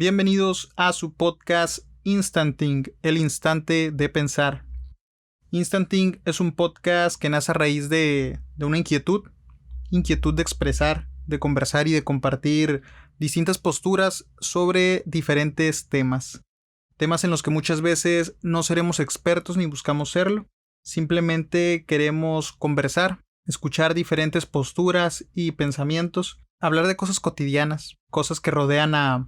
Bienvenidos a su podcast Instanting, el instante de pensar. Instanting es un podcast que nace a raíz de una inquietud de expresar, de conversar y de compartir distintas posturas sobre diferentes temas. Temas en los que muchas veces no seremos expertos ni buscamos serlo. Simplemente queremos conversar, escuchar diferentes posturas y pensamientos, hablar de cosas cotidianas, cosas que rodean a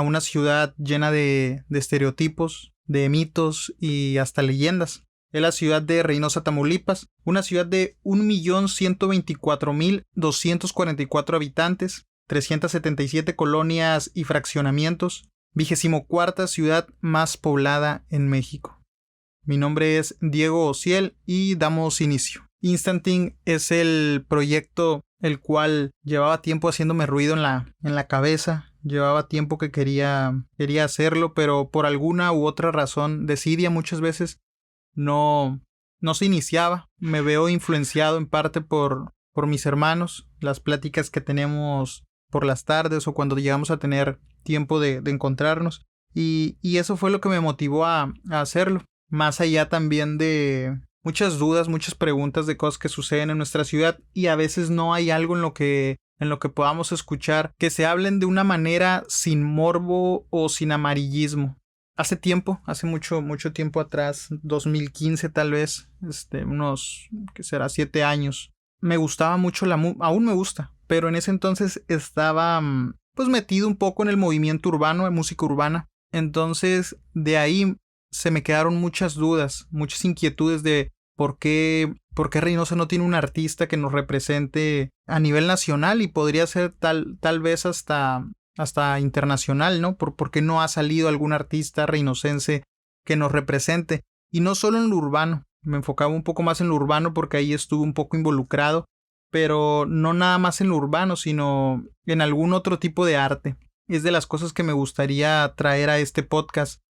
una ciudad llena de estereotipos, de mitos y hasta leyendas. Es la ciudad de Reynosa, Tamaulipas, una ciudad de 1,124,244 habitantes, 377 colonias y fraccionamientos, 24ª ciudad más poblada en México. Mi nombre es Diego Ociel y damos inicio. Instanting es el proyecto el cual llevaba tiempo haciéndome ruido en la cabeza. Llevaba tiempo que quería hacerlo, pero por alguna u otra razón, desidia muchas veces, no se iniciaba. Me veo influenciado en parte por mis hermanos, las pláticas que tenemos por las tardes o cuando llegamos a tener tiempo de encontrarnos. Y eso fue lo que me motivó a hacerlo. Más allá también de muchas dudas, muchas preguntas de cosas que suceden en nuestra ciudad y a veces no hay algo en lo que podamos escuchar que se hablen de una manera sin morbo o sin amarillismo. Hace mucho tiempo atrás, 2015 tal vez, unos, ¿qué será? 7 años. Me gustaba mucho aún me gusta, pero en ese entonces estaba pues metido un poco en el movimiento urbano, de música urbana. Entonces de ahí se me quedaron muchas dudas, muchas inquietudes de ¿por qué Reynosa no tiene un artista que nos represente a nivel nacional y podría ser tal vez hasta internacional, ¿no? ¿Por qué no ha salido algún artista reinocense que nos represente? Y no solo en lo urbano, me enfocaba un poco más en lo urbano porque ahí estuve un poco involucrado, pero no nada más en lo urbano, sino en algún otro tipo de arte. Es de las cosas que me gustaría traer a este podcast.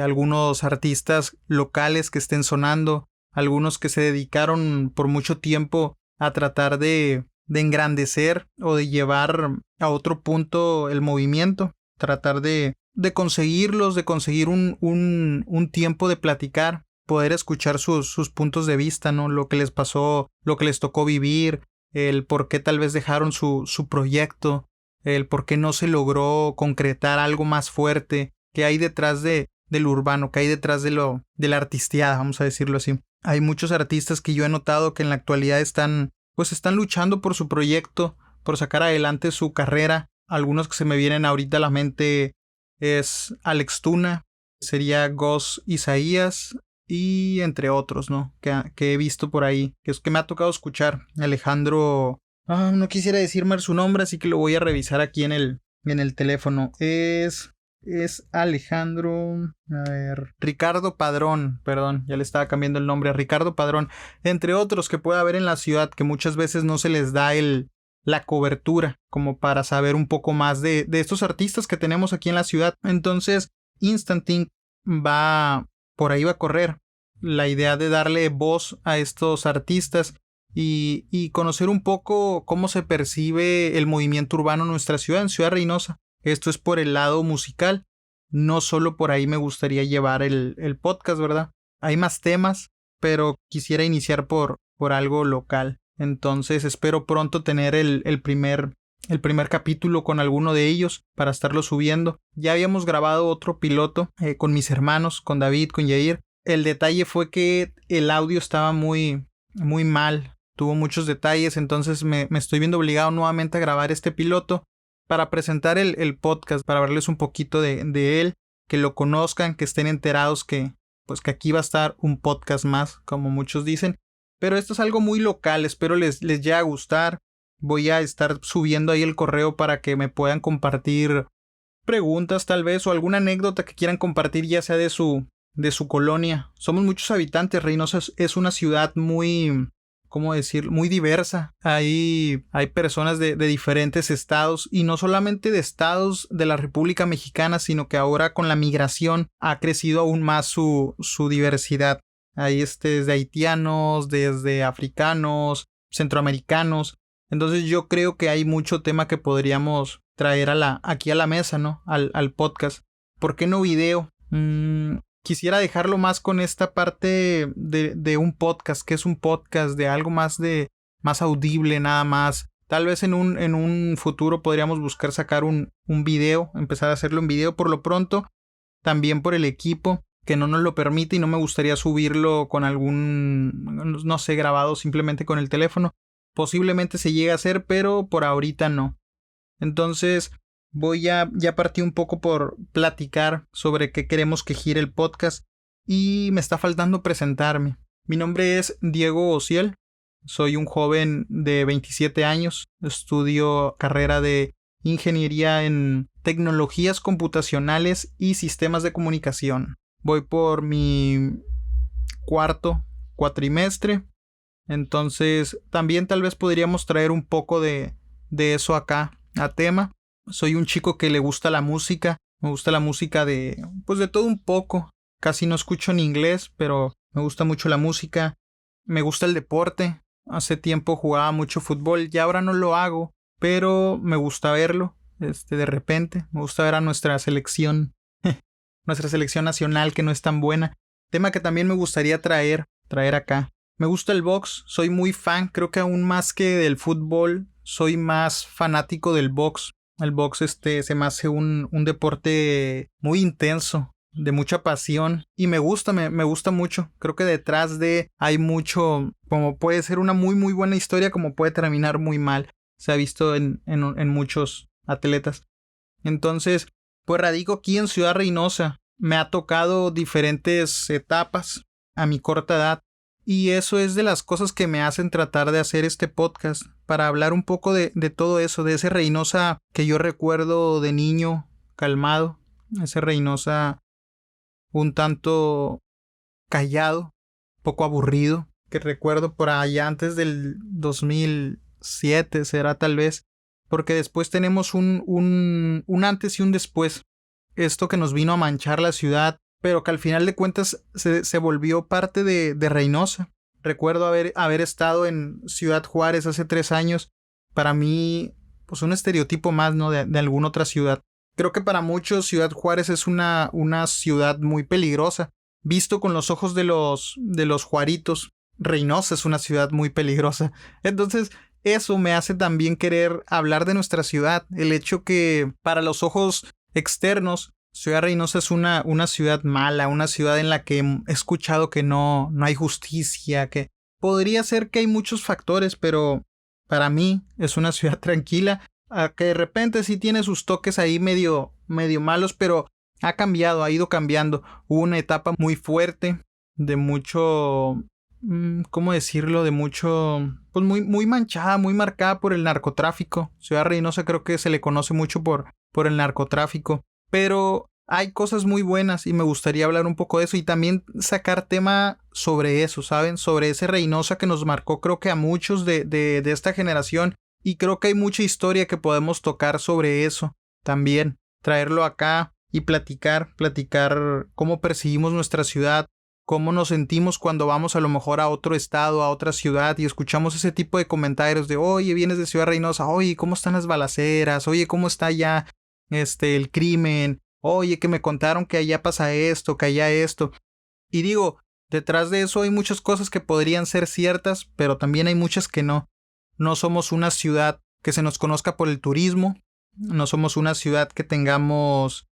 Algunos artistas locales que estén sonando, algunos que se dedicaron por mucho tiempo a tratar de engrandecer o de llevar a otro punto el movimiento, tratar de conseguirlos, de conseguir un tiempo de platicar, poder escuchar sus puntos de vista, ¿no? Lo que les pasó, lo que les tocó vivir, el por qué tal vez dejaron su proyecto, el por qué no se logró concretar algo más fuerte que hay detrás del urbano, que hay detrás de la artisteada, vamos a decirlo así. Hay muchos artistas que yo he notado que en la actualidad están luchando por su proyecto, por sacar adelante su carrera. Algunos que se me vienen ahorita a la mente es Alex Tuna, sería Gus Isaías y entre otros, ¿no? Que he visto por ahí, que me ha tocado escuchar. Alejandro, no quisiera decirme su nombre, así que lo voy a revisar aquí en el teléfono. Es Alejandro, Ricardo Padrón, perdón, ya le estaba cambiando el nombre a Ricardo Padrón, entre otros que puede haber en la ciudad que muchas veces no se les da la cobertura como para saber un poco más de estos artistas que tenemos aquí en la ciudad. Entonces, Instanting por ahí va a correr la idea de darle voz a estos artistas y conocer un poco cómo se percibe el movimiento urbano en nuestra ciudad, en Ciudad Reynosa. Esto es por el lado musical, no solo por ahí me gustaría llevar el podcast, ¿verdad? Hay más temas, pero quisiera iniciar por algo local. Entonces espero pronto tener el primer capítulo con alguno de ellos para estarlo subiendo. Ya habíamos grabado otro piloto con mis hermanos, con David, con Yair. El detalle fue que el audio estaba muy, muy mal, tuvo muchos detalles, entonces me estoy viendo obligado nuevamente a grabar este piloto para presentar el podcast, para hablarles un poquito de él, que lo conozcan, que estén enterados que aquí va a estar un podcast más, como muchos dicen. Pero esto es algo muy local, espero les llegue a gustar. Voy a estar subiendo ahí el correo para que me puedan compartir preguntas tal vez o alguna anécdota que quieran compartir, ya sea de su colonia. Somos muchos habitantes, Reynosa es una ciudad muy, ¿cómo decir? Muy diversa. Hay personas de diferentes estados y no solamente de estados de la República Mexicana, sino que ahora con la migración ha crecido aún más su diversidad. Hay desde haitianos, desde africanos, centroamericanos. Entonces yo creo que hay mucho tema que podríamos traer aquí a la mesa, ¿no? Al podcast. ¿Por qué no video? Quisiera dejarlo más con esta parte de un podcast, que es un podcast, de algo más audible, nada más. Tal vez en un futuro podríamos buscar sacar un video, empezar a hacerlo en video. Por lo pronto, también por el equipo que no nos lo permite, y no me gustaría subirlo con algún, no sé, grabado simplemente con el teléfono. Posiblemente se llegue a hacer, pero por ahorita no. Entonces ya partí un poco por platicar sobre qué queremos que gire el podcast, y me está faltando presentarme. Mi nombre es Diego Ociel, soy un joven de 27 años, estudio carrera de ingeniería en tecnologías computacionales y sistemas de comunicación. Voy por mi cuarto cuatrimestre, entonces también tal vez podríamos traer un poco de eso acá a tema. Soy un chico que le gusta la música, me gusta la música de todo un poco. Casi no escucho en inglés, pero me gusta mucho la música. Me gusta el deporte. Hace tiempo jugaba mucho fútbol, ya ahora no lo hago, pero me gusta verlo. De repente, me gusta ver a nuestra selección nacional, que no es tan buena. Tema que también me gustaría traer acá. Me gusta el box, soy muy fan, creo que aún más que del fútbol, soy más fanático del box. El box se me hace un deporte muy intenso, de mucha pasión, y me gusta mucho. Creo que detrás hay mucho, como puede ser una muy muy buena historia, como puede terminar muy mal. Se ha visto en muchos atletas. Entonces, pues radico aquí en Ciudad Reynosa. Me ha tocado diferentes etapas a mi corta edad, y eso es de las cosas que me hacen tratar de hacer este podcast, para hablar un poco de todo eso, de ese Reynosa que yo recuerdo de niño, calmado, ese Reynosa un tanto callado, poco aburrido, que recuerdo por allá antes del 2007, será tal vez, porque después tenemos un antes y un después. Esto que nos vino a manchar la ciudad, pero que al final de cuentas se volvió parte de Reynosa. Recuerdo haber estado en Ciudad Juárez hace 3 años. Para mí, pues un estereotipo más, ¿no? de alguna otra ciudad. Creo que para muchos Ciudad Juárez es una ciudad muy peligrosa. Visto con los ojos de los juaritos, Reynosa es una ciudad muy peligrosa. Entonces, eso me hace también querer hablar de nuestra ciudad. El hecho que para los ojos externos, Ciudad Reynosa es una ciudad mala, una ciudad en la que he escuchado que no hay justicia, que podría ser que hay muchos factores, pero para mí es una ciudad tranquila, que de repente sí tiene sus toques ahí medio malos, pero ha cambiado, ha ido cambiando. Hubo una etapa muy fuerte, de mucho, ¿cómo decirlo? De mucho, pues muy manchada, muy marcada por el narcotráfico. Ciudad Reynosa creo que se le conoce mucho por el narcotráfico, pero hay cosas muy buenas y me gustaría hablar un poco de eso y también sacar tema sobre eso, ¿saben? Sobre ese Reynosa que nos marcó, creo que a muchos de esta generación, y creo que hay mucha historia que podemos tocar sobre eso también, traerlo acá y platicar cómo percibimos nuestra ciudad, cómo nos sentimos cuando vamos a lo mejor a otro estado, a otra ciudad, y escuchamos ese tipo de comentarios de, oye, vienes de Ciudad Reynosa, oye, ¿cómo están las balaceras? Oye, ¿cómo está allá el crimen? Oye, que me contaron que allá pasa esto, que allá esto. Y digo, detrás de eso hay muchas cosas que podrían ser ciertas, pero también hay muchas que no. No somos una ciudad que se nos conozca por el turismo, no somos una ciudad que tengamos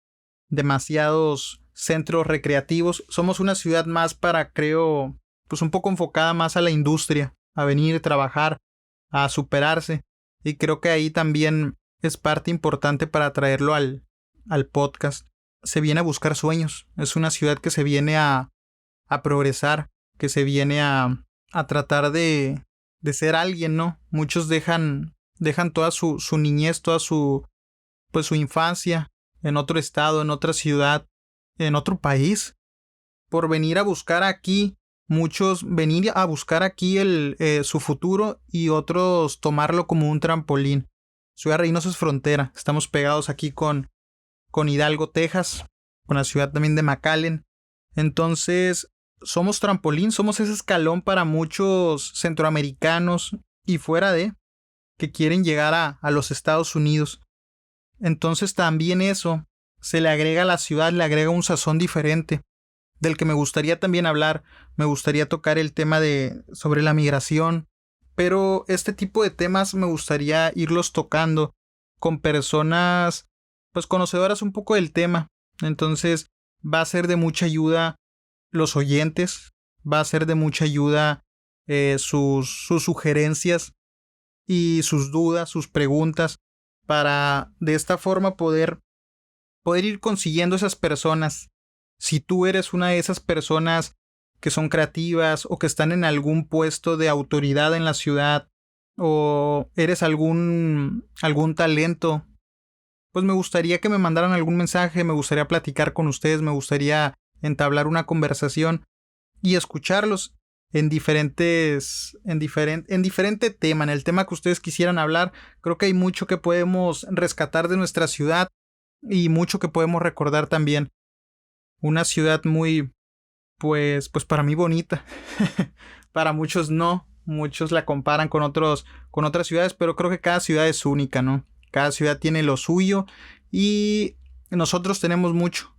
demasiados centros recreativos, somos una ciudad más creo, pues un poco enfocada más a la industria, a venir a trabajar, a superarse, y creo que ahí también es parte importante para traerlo al podcast. Se viene a buscar sueños, es una ciudad que se viene a progresar, que se viene a tratar de ser alguien, ¿no? Muchos dejan toda su niñez, toda su infancia en otro estado, en otra ciudad, en otro país, por venir a buscar aquí. Muchos venir a buscar aquí su futuro, y otros tomarlo como un trampolín. Ciudad Reynosa es frontera, estamos pegados aquí con Hidalgo, Texas, con la ciudad también de McAllen. Entonces, somos trampolín, somos ese escalón para muchos centroamericanos y fuera de, que quieren llegar a los Estados Unidos. Entonces también eso se le agrega a la ciudad, le agrega un sazón diferente del que me gustaría también hablar. Me gustaría tocar el tema sobre la migración, pero este tipo de temas me gustaría irlos tocando con personas pues conocedoras un poco del tema. Entonces va a ser de mucha ayuda los oyentes, va a ser de mucha ayuda sus sugerencias y sus dudas, sus preguntas, para de esta forma poder ir consiguiendo esas personas. Si tú eres una de esas personas que son creativas o que están en algún puesto de autoridad en la ciudad, o eres algún talento, pues me gustaría que me mandaran algún mensaje, me gustaría platicar con ustedes, me gustaría entablar una conversación y escucharlos en diferente tema, en el tema que ustedes quisieran hablar. Creo que hay mucho que podemos rescatar de nuestra ciudad y mucho que podemos recordar también. Una ciudad muy, pues para mí bonita. Para muchos no, muchos la comparan con otras ciudades, pero creo que cada ciudad es única, ¿no? Cada ciudad tiene lo suyo y nosotros tenemos mucho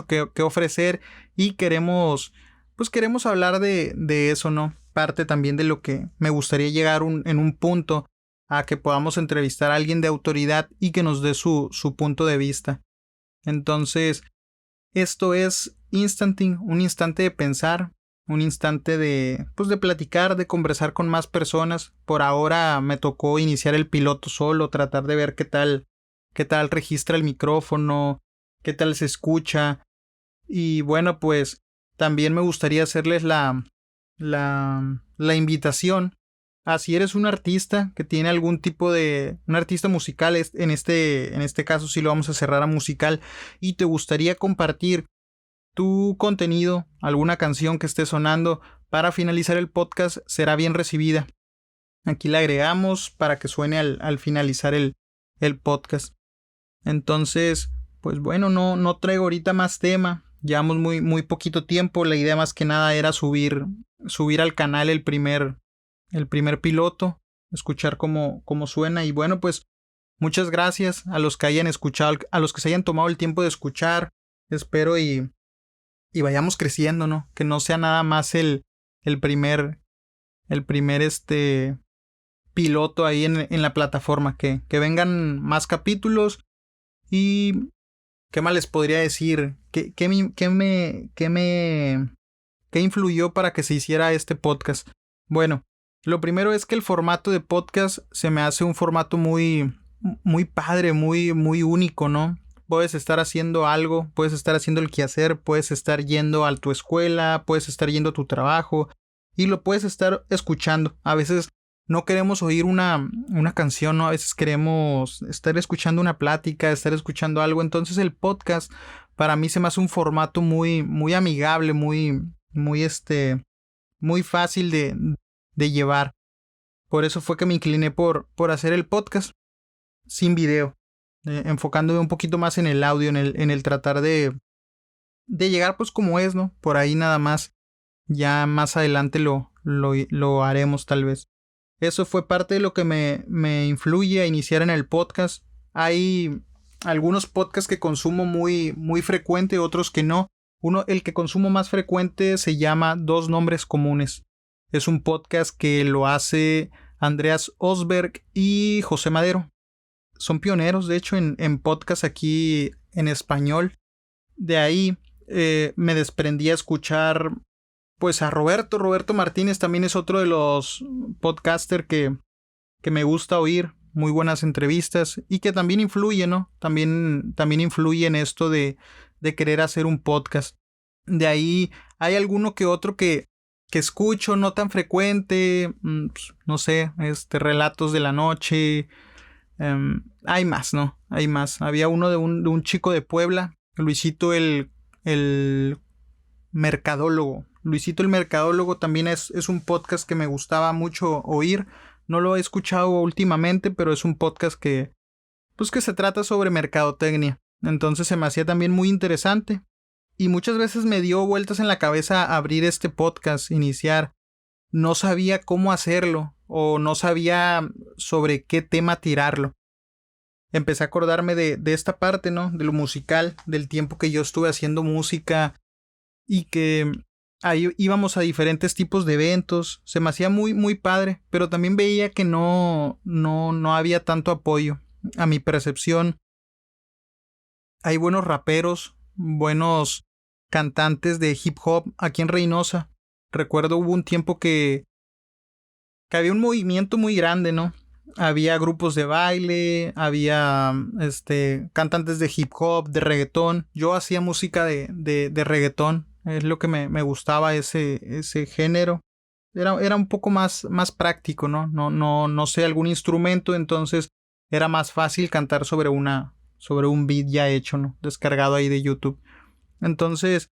que ofrecer y queremos hablar de eso, ¿no? Parte también de lo que me gustaría llegar en un punto a que podamos entrevistar a alguien de autoridad y que nos dé su punto de vista. Entonces, esto es Instanting, un instante de pensar, un instante de platicar, de conversar con más personas. Por ahora me tocó iniciar el piloto solo, tratar de ver qué tal registra el micrófono, qué tal se escucha. Y bueno, pues también me gustaría hacerles la invitación a si eres un artista que tiene algún tipo de... un artista musical, en este caso sí lo vamos a cerrar a musical, y te gustaría compartir tu contenido, alguna canción que esté sonando para finalizar el podcast, será bien recibida. Aquí la agregamos para que suene al finalizar el podcast. Entonces, pues bueno, no traigo ahorita más tema. Llevamos muy poquito tiempo. La idea más que nada era subir al canal el primer piloto, escuchar cómo suena. Y bueno, pues muchas gracias a los que hayan escuchado, a los que se hayan tomado el tiempo de escuchar. Espero y vayamos creciendo, ¿no? Que no sea nada más el primer piloto ahí en la plataforma, que vengan más capítulos. Y ¿qué más les podría decir? ¿Qué influyó para que se hiciera este podcast? Bueno, lo primero es que el formato de podcast se me hace un formato muy padre, muy único, ¿no? Puedes estar haciendo algo, puedes estar haciendo el quehacer, puedes estar yendo a tu escuela, puedes estar yendo a tu trabajo y lo puedes estar escuchando. A veces no queremos oír una canción, ¿no? A veces queremos estar escuchando una plática, estar escuchando algo. Entonces el podcast para mí se me hace un formato muy amigable, muy fácil de llevar. Por eso fue que me incliné por hacer el podcast sin video, enfocándome un poquito más en el audio, en el tratar de llegar pues como es, ¿no? Por ahí nada más. Ya más adelante lo haremos tal vez. Eso fue parte de lo que me influye a iniciar en el podcast. Hay algunos podcasts que consumo muy frecuente, otros que no. El que consumo más frecuente se llama Dos Nombres Comunes. Es un podcast que lo hace Andreas Osberg y José Madero. Son pioneros, de hecho, en podcast aquí en español. De ahí me desprendí a escuchar pues a Roberto Martínez. También es otro de los podcasters que me gusta oír. Muy buenas entrevistas y que también influye, ¿no? También influye en esto de querer hacer un podcast. De ahí hay alguno que otro que escucho, no tan frecuente, no sé, Relatos de la Noche. Hay más, ¿no? Hay más. Había uno de un chico de Puebla, Luisito el Mercadólogo. Luisito el Mercadólogo también es un podcast que me gustaba mucho oír. No lo he escuchado últimamente, pero es un podcast que se trata sobre mercadotecnia. Entonces se me hacía también muy interesante. Y muchas veces me dio vueltas en la cabeza abrir este podcast, iniciar. No sabía cómo hacerlo o no sabía sobre qué tema tirarlo. empecé a acordarme de esta parte, ¿no? De lo musical, del tiempo que yo estuve haciendo música y que ahí íbamos a diferentes tipos de eventos. Se me hacía muy, muy padre, pero también veía que no había tanto apoyo. A mi percepción, hay buenos raperos, buenos cantantes de hip hop aquí en Reynosa. Recuerdo hubo un tiempo que había un movimiento muy grande, ¿no? Había grupos de baile, había cantantes de hip hop, de reggaetón. Yo hacía música de reggaetón, es lo que me gustaba ese género. Era un poco más práctico, ¿no? No sé algún instrumento, entonces era más fácil cantar sobre un beat ya hecho, ¿no? Descargado ahí de YouTube. Entonces,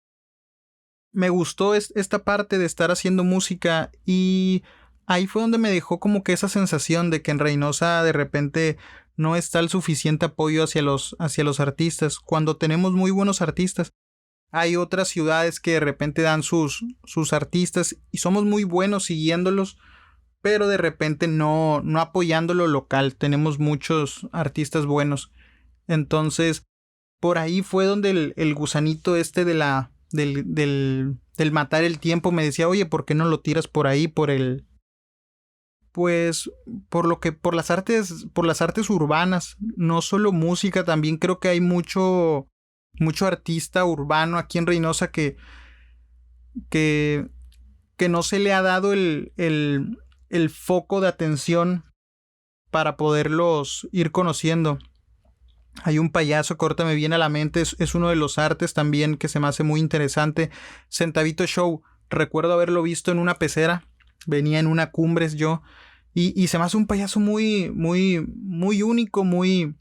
me gustó esta parte de estar haciendo música y ahí fue donde me dejó como que esa sensación de que en Reynosa de repente no está el suficiente apoyo hacia los artistas, cuando tenemos muy buenos artistas. Hay otras ciudades que de repente dan sus artistas y somos muy buenos siguiéndolos, pero de repente no apoyando lo local. Tenemos muchos artistas buenos. Entonces, por ahí fue donde el gusanito del matar el tiempo me decía, oye, ¿por qué no lo tiras por ahí, pues por las artes urbanas, no solo música, también creo que hay mucho artista urbano aquí en Reynosa que no se le ha dado el foco de atención para poderlos ir conociendo. Hay un payaso que ahorita me viene a la mente, es uno de los artes también que se me hace muy interesante. Centavito Show, recuerdo haberlo visto en una pecera, venía en una Cumbres yo, y se me hace un payaso muy, muy, muy único, muy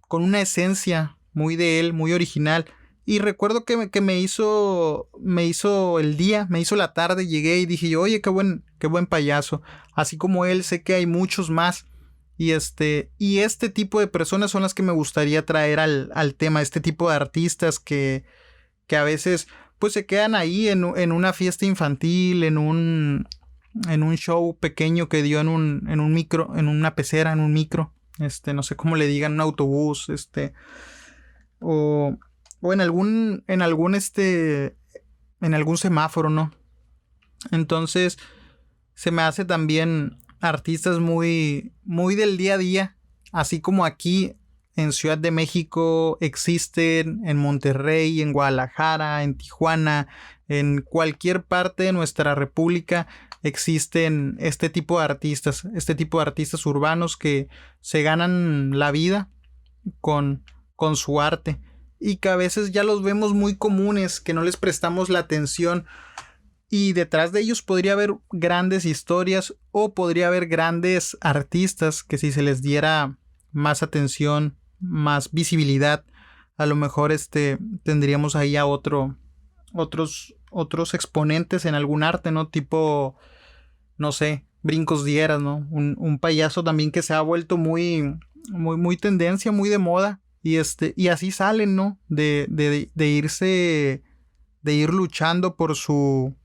con una esencia muy de él, muy original. Y recuerdo que me hizo el día, me hizo la tarde, llegué y dije yo, oye, qué buen payaso. Así como él, sé que hay muchos más. Y este tipo de personas son las que me gustaría traer al tema, este tipo de artistas que a veces pues se quedan ahí en una fiesta infantil, en un show pequeño que dio en un micro, en una pecera, en un micro, no sé cómo le digan, un autobús, o en algún semáforo, ¿no? Entonces se me hace también artistas muy, muy del día a día, así como aquí en Ciudad de México existen, en Monterrey, en Guadalajara, en Tijuana, en cualquier parte de nuestra república existen este tipo de artistas urbanos que se ganan la vida con su arte y que a veces ya los vemos muy comunes, que no les prestamos la atención. Y detrás de ellos podría haber grandes historias o podría haber grandes artistas que si se les diera más atención, más visibilidad, a lo mejor tendríamos ahí a otros exponentes en algún arte, ¿no? Tipo, no sé, Brincos Dieras, ¿no? Un payaso también que se ha vuelto muy, muy, muy tendencia, muy de moda. Y así salen, ¿no? De ir luchando por su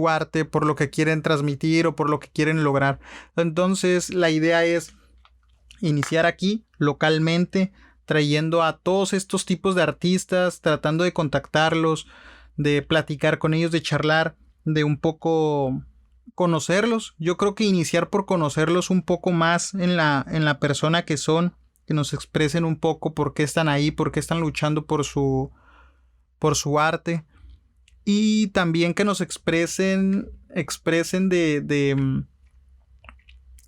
arte, por lo que quieren transmitir o por lo que quieren lograr. Entonces la idea es iniciar aquí localmente, trayendo a todos estos tipos de artistas, tratando de contactarlos, de platicar con ellos, de charlar, de un poco conocerlos. Yo creo que iniciar por conocerlos un poco más en la persona que son, que nos expresen un poco por qué están ahí, por qué están luchando por su arte. Y también que nos expresen de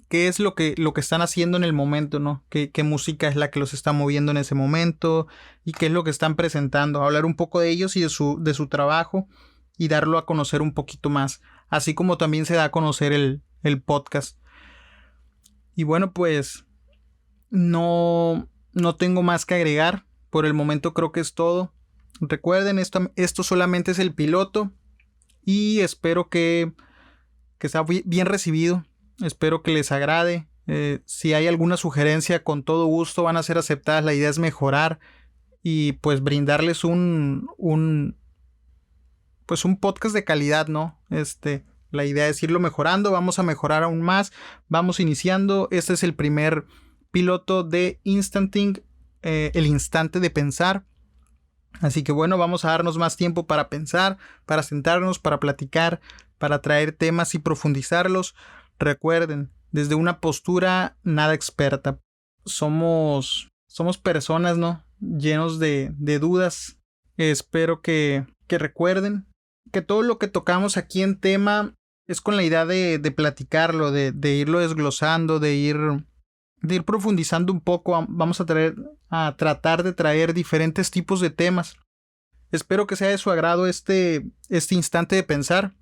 qué es lo que están haciendo en el momento, ¿no? Qué música es la que los está moviendo en ese momento y qué es lo que están presentando. Hablar un poco de ellos y de su trabajo y darlo a conocer un poquito más. Así como también se da a conocer el podcast. Y bueno, pues no tengo más que agregar. Por el momento creo que es todo. Recuerden, esto solamente es el piloto y espero que sea bien recibido, espero que les agrade. Si hay alguna sugerencia, con todo gusto van a ser aceptadas. La idea es mejorar y pues brindarles un podcast de calidad, ¿no? La idea es irlo mejorando, vamos a mejorar aún más, vamos iniciando. Este es el primer piloto de Instanting, el instante de pensar. Así que bueno, vamos a darnos más tiempo para pensar, para sentarnos, para platicar, para traer temas y profundizarlos. Recuerden, desde una postura nada experta. Somos personas, ¿no? Llenos de dudas. Espero que recuerden que todo lo que tocamos aquí en tema es con la idea de platicarlo, de irlo desglosando, de ir profundizando un poco. Vamos a tratar de traer diferentes tipos de temas. Espero que sea de su agrado este instante de pensar.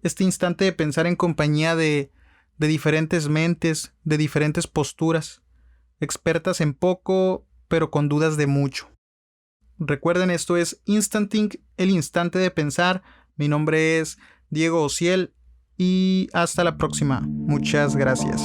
Este instante de pensar en compañía de diferentes mentes, de diferentes posturas, expertas en poco, pero con dudas de mucho. Recuerden, esto es Instanting, el instante de pensar. Mi nombre es Diego Ociel y hasta la próxima. Muchas gracias.